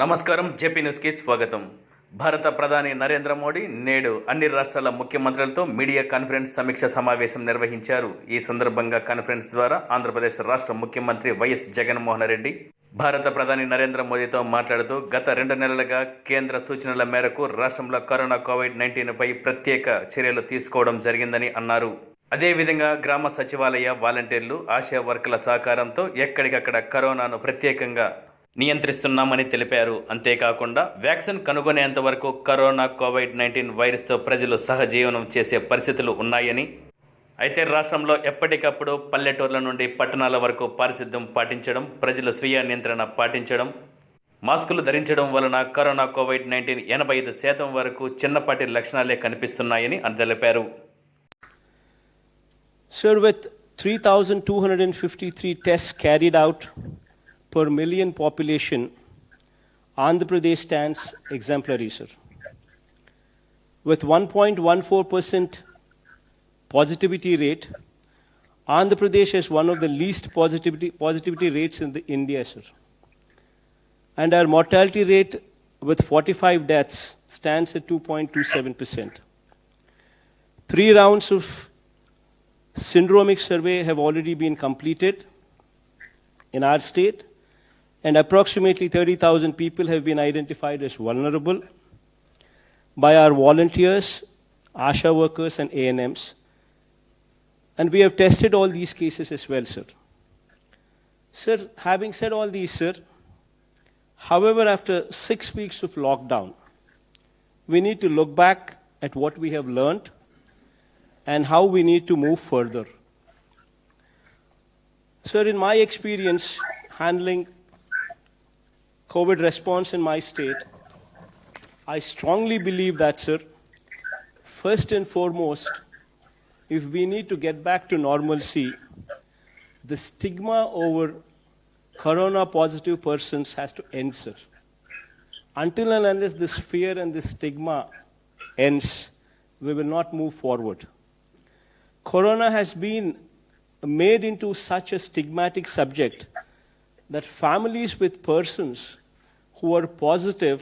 నమస్కారం జేపీ న్యూస్కి స్వాగతం. భారత ప్రధాని నరేంద్ర మోడీ నేడు అన్ని రాష్ట్రాల ముఖ్యమంత్రులతో మీడియా కాన్ఫరెన్స్ సమీక్ష సమావేశం నిర్వహించారు. ఈ సందర్భంగా కాన్ఫరెన్స్ ద్వారా ఆంధ్రప్రదేశ్ రాష్ట్ర ముఖ్యమంత్రి వైఎస్ జగన్మోహన్ రెడ్డి భారత ప్రధాని నరేంద్ర మోదీతో మాట్లాడుతూ గత 2 నెలలుగా కేంద్ర సూచనల మేరకు రాష్ట్రంలో కరోనా కోవిడ్-19 పై ప్రత్యేక చర్యలు తీసుకోవడం జరిగిందని అన్నారు. అదేవిధంగా గ్రామ సచివాలయ వాలంటీర్లు, ఆశా వర్కర్ల సహకారంతో ఎక్కడికక్కడ కరోనాను ప్రత్యేకంగా నియంత్రిస్తున్నామని తెలిపారు. అంతేకాకుండా వ్యాక్సిన్ కనుగొనేంత వరకు కరోనా కోవిడ్-19 వైరస్తో ప్రజలు సహజీవనం చేసే పరిస్థితులు ఉన్నాయని, అయితే రాష్ట్రంలో ఎప్పటికప్పుడు పల్లెటూర్ల నుండి పట్టణాల వరకు పారిశుద్ధ్యం పాటించడం, ప్రజలు స్వీయ నియంత్రణ పాటించడం, మాస్కులు ధరించడం వలన కరోనా కోవిడ్-19 85% వరకు చిన్నపాటి లక్షణాలే కనిపిస్తున్నాయని తెలిపారు. Sir, with 3,253 tests carried out per million population, Andhra Pradesh stands exemplary, sir. With 1.14% positivity rate, Andhra Pradesh is one of the least positivity rates in India, sir. And our mortality rate with 45 deaths stands at 2.27%. 3 rounds of syndromic survey have already been completed in our state, and approximately 30,000 people have been identified as vulnerable by our volunteers, ASHA workers and ANMs. And we have tested all these cases as well, sir. Sir, having said all these, sir, however, after 6 weeks of lockdown, we need to look back at what we have learned and how we need to move further. Sir, in my experience handling COVID response in my state, I strongly believe that, sir, first and foremost, if we need to get back to normalcy, the stigma over corona positive persons has to end, sir. Until and unless this fear and this stigma ends, we will not move forward. Corona has been made into such a stigmatic subject that families with persons who are positive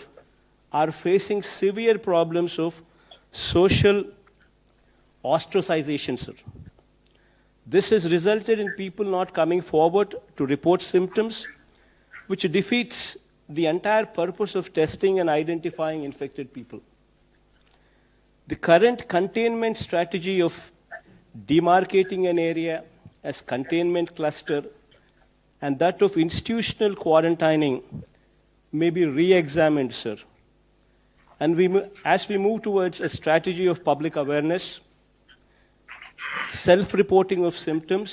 are facing severe problems of social ostracization, sir. This has resulted in people not coming forward to report symptoms, which defeats the entire purpose of testing and identifying infected people. The current containment strategy of demarcating an area as containment cluster and that of institutional quarantining may be re-examined, sir. And as we move towards a strategy of public awareness, self-reporting of symptoms,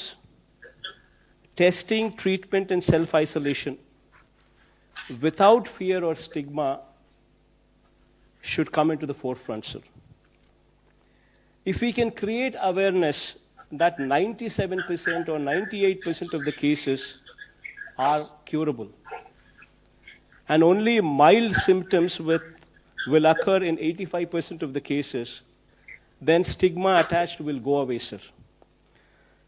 testing, treatment and self-isolation, without fear or stigma, should come into the forefront, sir. If we can create awareness that 97% or 98% of the cases are curable, and only mild symptoms will occur in 85% of the cases, then stigma attached will go away, sir.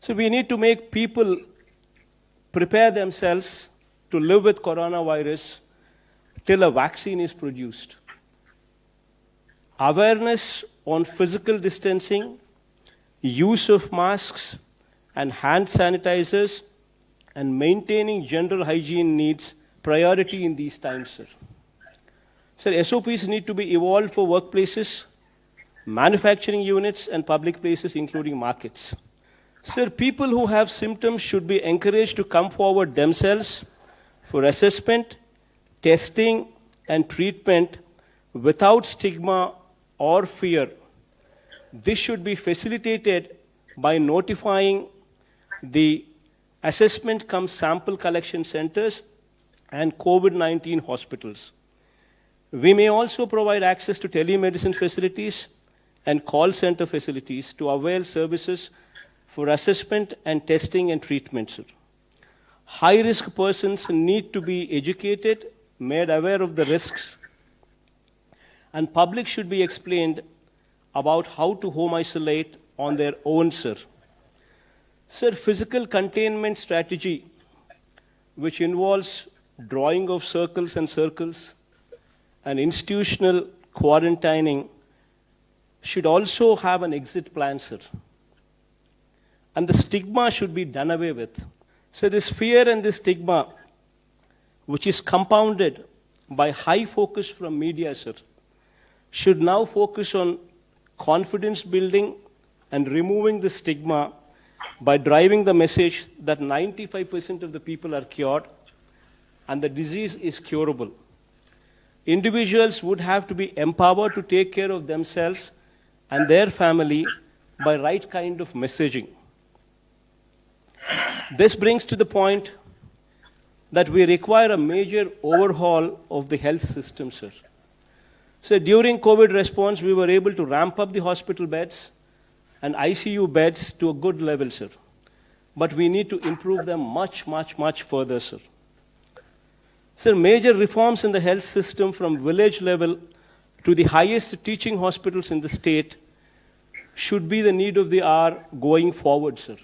So we need to make people prepare themselves to live with coronavirus till a vaccine is produced. Awareness on physical distancing, use of masks and hand sanitizers, and maintaining general hygiene needs priority in these times, sir. Sir, SOPs need to be evolved for workplaces, manufacturing units, and public places, including markets. Sir, people who have symptoms should be encouraged to come forward themselves for assessment, testing, and treatment without stigma or fear. This should be facilitated by notifying the assessment cum sample collection centers and COVID-19 hospitals. We may also provide access to telemedicine facilities and call center facilities to avail services for assessment and testing and treatment, sir. High-risk persons need to be educated, made aware of the risks, and public should be explained about how to home isolate on their own, sir. Sir, physical containment strategy, which involves drawing of circles and circles, and institutional quarantining should also have an exit plan, sir. And the stigma should be done away with. So this fear and this stigma, which is compounded by high focus from media, sir, should now focus on confidence building and removing the stigma by driving the message that 95% of the people are cured and the disease is curable. Individuals would have to be empowered to take care of themselves and their family by right kind of messaging. This brings to the point that we require a major overhaul of the health system, sir. So during COVID response, we were able to ramp up the hospital beds and ICU beds to a good level, sir. But we need to improve them much, much, much further, sir. Sir, major reforms in the health system from village level to the highest teaching hospitals in the state should be the need of the hour going forward, sir.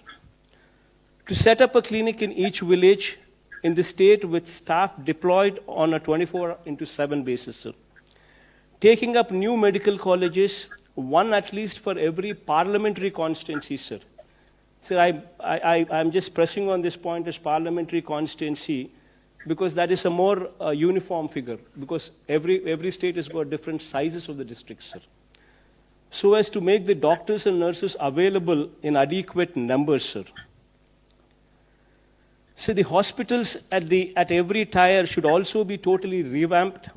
To set up a clinic in each village in the state with staff deployed on a 24/7 basis, sir. Taking up new medical colleges, one at least for every parliamentary constituency, sir. Sir, I'm just pressing on this point as parliamentary constituency because that is a more uniform figure, because every state has got different sizes of the districts, sir. So as to make the doctors and nurses available in adequate numbers, sir. So the hospitals at every tier should also be totally revamped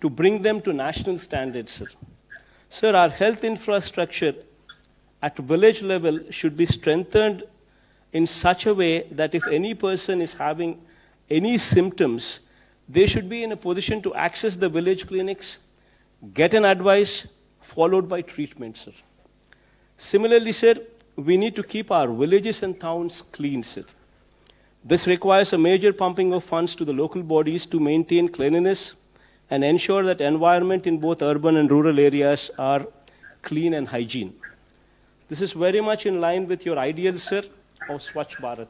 to bring them to national standards, sir. Sir, our health infrastructure at village level should be strengthened in such a way that if any person is having any symptoms, they should be in a position to access the village clinics, get an advice, followed by treatment, sir. Similarly, sir, we need to keep our villages and towns clean, sir. This requires a major pumping of funds to the local bodies to maintain cleanliness and ensure that environment in both urban and rural areas are clean and hygiene. This is very much in line with your ideal, sir, of Swachh Bharat.